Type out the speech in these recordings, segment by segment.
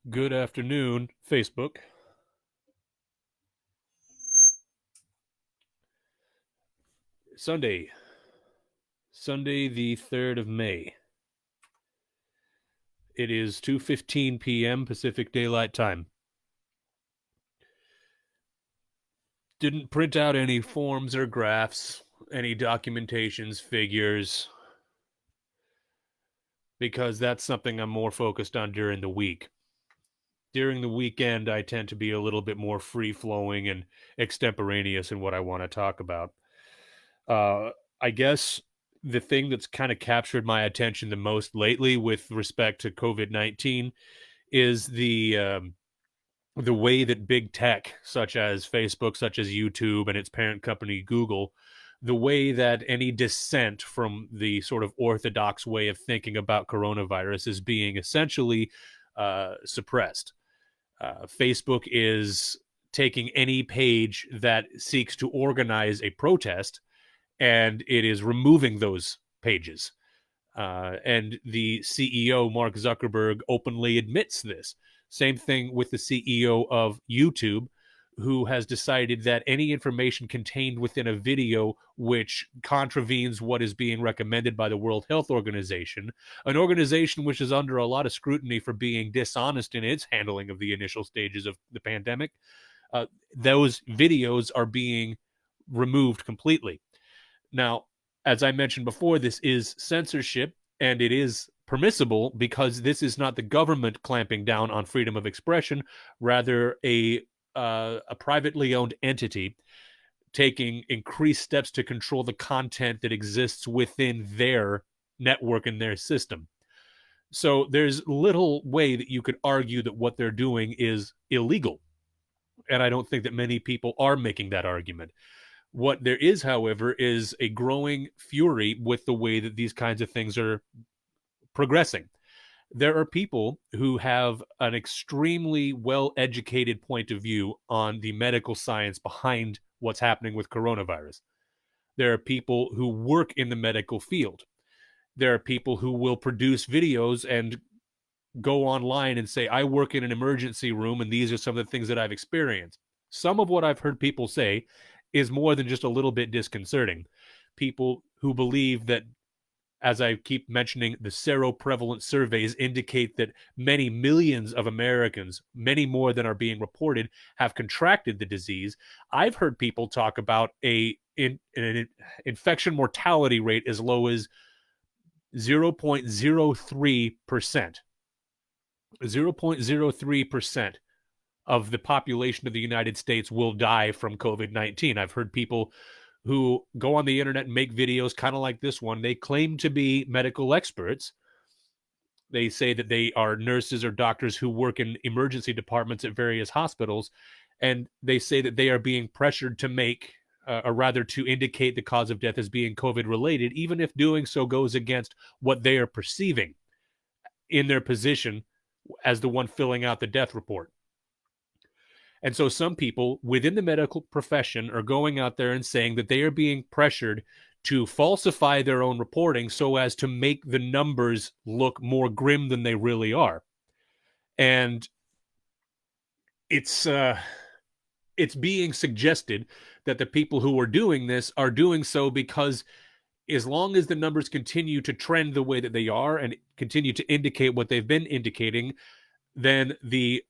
Good afternoon, Facebook. Sunday, Sunday the 3rd of May. It is 2:15 p.m. Pacific Daylight Time. Didn't print out any forms or graphs, any documentations, figures, because that's something I'm more focused on during the week. During the weekend, I tend to be a little bit more free flowing and extemporaneous in what I want to talk about. Uh, I guess the thing that's kind of captured my attention the most lately with respect to COVID-19 is the way that big tech, such as Facebook, such as YouTube, and its parent company Google, the way that any dissent from the sort of orthodox way of thinking about coronavirus is being essentially suppressed. Facebook is taking any page that seeks to organize a protest, and it is removing those pages. And the CEO, Mark Zuckerberg, openly admits this. Same thing with the CEO of YouTube, who has decided that any information contained within a video which contravenes what is being recommended by the World Health Organization, an organization which is under a lot of scrutiny for being dishonest in its handling of the initial stages of the pandemic, those videos are being removed completely. Now, as I mentioned before, this is censorship, and it is permissible because this is not the government clamping down on freedom of expression, rather a privately owned entity taking increased steps to control the content that exists within their network and their system. So there's little way that you could argue that what they're doing is illegal. And I don't think that many people are making that argument. What there is, however, is a growing fury with the way that these kinds of things are progressing. There are people who have an extremely well educated point of view on the medical science behind what's happening with coronavirus. There are people who work in the medical field. There are people who will produce videos and go online and say, I work in an emergency room and these are some of the things that I've experienced. Some of what I've heard people say is more than just a little bit disconcerting. People who believe that, as I keep mentioning, the seroprevalence surveys indicate that many millions of Americans, many more than are being reported, have contracted the disease. I've heard people talk about an infection mortality rate as low as 0.03%. 0.03% of the population of the United States will die from COVID-19. I've heard people who go on the internet and make videos kind of like this one. They claim to be medical experts. They say that they are nurses or doctors who work in emergency departments at various hospitals. And they say that they are being pressured to make, or rather to indicate the cause of death as being COVID related, even if doing so goes against what they are perceiving in their position as the one filling out the death report. And so some people within the medical profession are going out there and saying that they are being pressured to falsify their own reporting so as to make the numbers look more grim than they really are. And it's it's being suggested that the people who are doing this are doing so because as long as the numbers continue to trend the way that they are and continue to indicate what they've been indicating, then the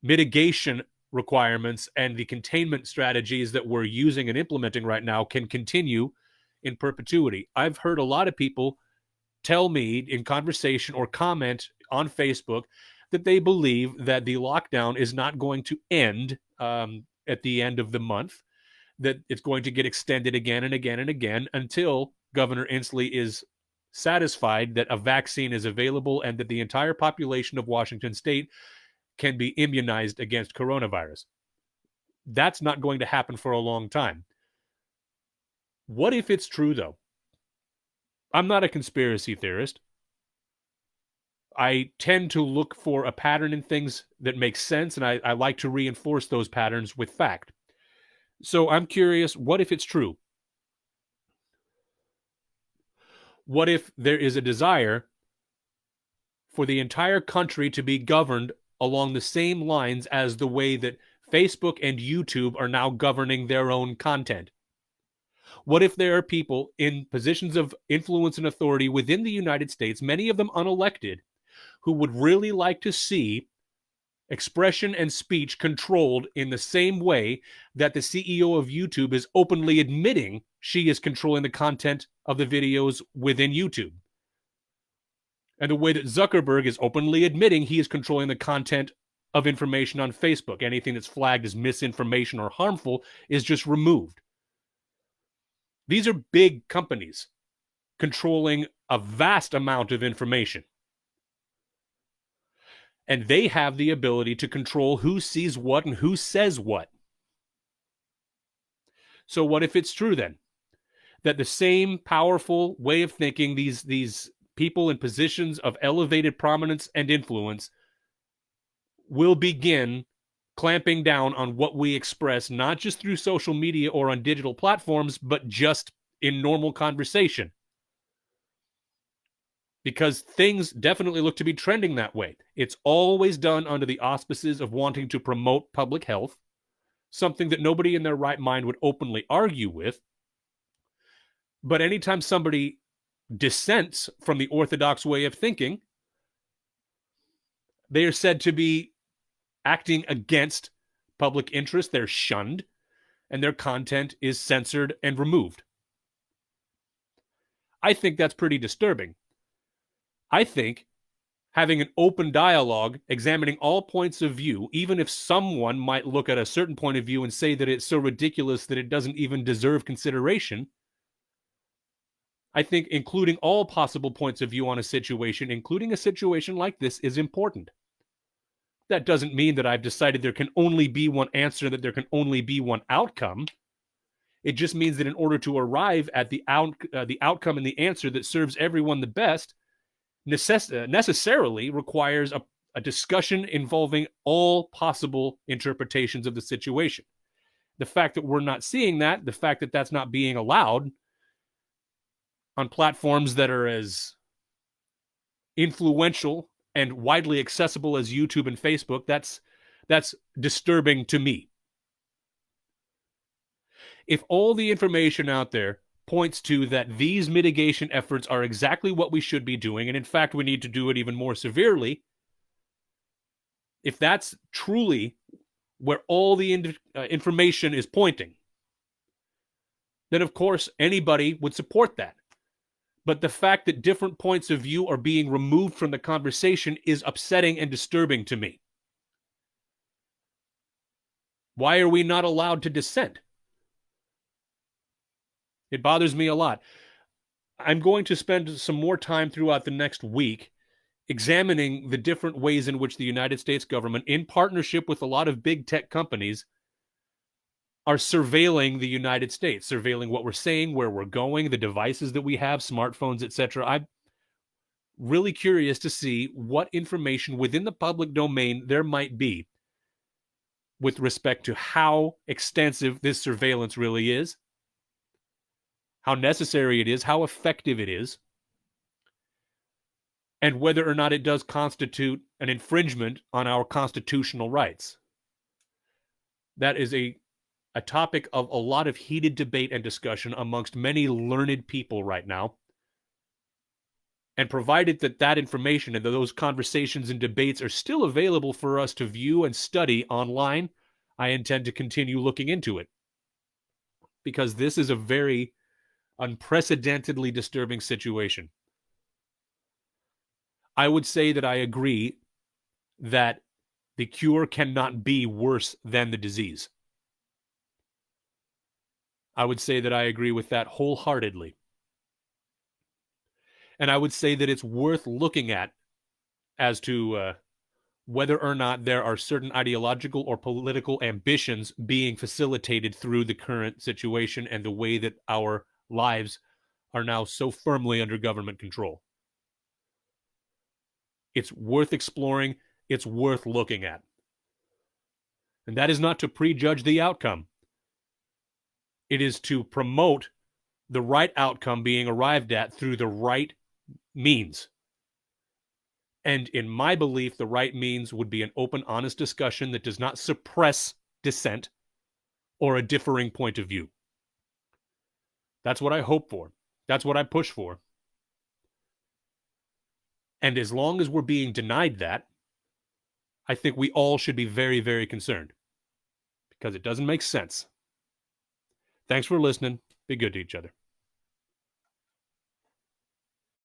mitigation requirements and the containment strategies that we're using and implementing right now can continue in perpetuity. I've heard a lot of people tell me in conversation or comment on Facebook that they believe that the lockdown is not going to end at the end of the month, that it's going to get extended again and again and again until Governor Inslee is satisfied that a vaccine is available and that the entire population of Washington state can be immunized against coronavirus. That's not going to happen for a long time. What if it's true, though? I'm not a conspiracy theorist. I tend to look for a pattern in things that makes sense, and I like to reinforce those patterns with fact. So I'm curious, what if it's true? What if there is a desire for the entire country to be governed along the same lines as the way that Facebook and YouTube are now governing their own content? What if there are people in positions of influence and authority within the United States, many of them unelected, who would really like to see expression and speech controlled in the same way that the CEO of YouTube is openly admitting she is controlling the content of the videos within YouTube? And the way that Zuckerberg is openly admitting he is controlling the content of information on Facebook. Anything that's flagged as misinformation or harmful is just removed. These are big companies controlling a vast amount of information. And they have the ability to control who sees what and who says what. So what if it's true then that the same powerful way of thinking, these people in positions of elevated prominence and influence, will begin clamping down on what we express, not just through social media or on digital platforms, but just in normal conversation? Because things definitely look to be trending that way. It's always done under the auspices of wanting to promote public health, something that nobody in their right mind would openly argue with. But anytime somebody dissents from the orthodox way of thinking, they are said to be acting against public interest. They're shunned, and their content is censored and removed. I think that's pretty disturbing. I think having an open dialogue, examining all points of view, even if someone might look at a certain point of view and say that it's so ridiculous that it doesn't even deserve consideration, I think including all possible points of view on a situation, including a situation like this, is important. That doesn't mean that I've decided there can only be one answer, that there can only be one outcome. It just means that in order to arrive at the outcome and the answer that serves everyone the best, necessarily requires a discussion involving all possible interpretations of the situation. The fact that we're not seeing that, the fact that that's not being allowed on platforms that are as influential and widely accessible as YouTube and Facebook, that's disturbing to me. If all the information out there points to that these mitigation efforts are exactly what we should be doing, and in fact we need to do it even more severely, if that's truly where all the information is pointing, then of course anybody would support that. But the fact that different points of view are being removed from the conversation is upsetting and disturbing to me. Why are we not allowed to dissent? It bothers me a lot. I'm going to spend some more time throughout the next week examining the different ways in which the United States government, in partnership with a lot of big tech companies, are surveilling the United States, surveilling what we're saying, where we're going, the devices that we have, smartphones, etc. I'm really curious to see what information within the public domain there might be with respect to how extensive this surveillance really is, how necessary it is, how effective it is, and whether or not it does constitute an infringement on our constitutional rights. That is a topic of a lot of heated debate and discussion amongst many learned people right now. And provided that that information and those conversations and debates are still available for us to view and study online, I intend to continue looking into it. Because this is a very unprecedentedly disturbing situation. I would say that I agree that the cure cannot be worse than the disease. I would say that I agree with that wholeheartedly. And I would say that it's worth looking at as to whether or not there are certain ideological or political ambitions being facilitated through the current situation and the way that our lives are now so firmly under government control. It's worth exploring. It's worth looking at. And that is not to prejudge the outcome. It is to promote the right outcome being arrived at through the right means. And in my belief, the right means would be an open, honest discussion that does not suppress dissent or a differing point of view. That's what I hope for. That's what I push for. And as long as we're being denied that, I think we all should be very, very concerned because it doesn't make sense. Thanks for listening. Be good to each other.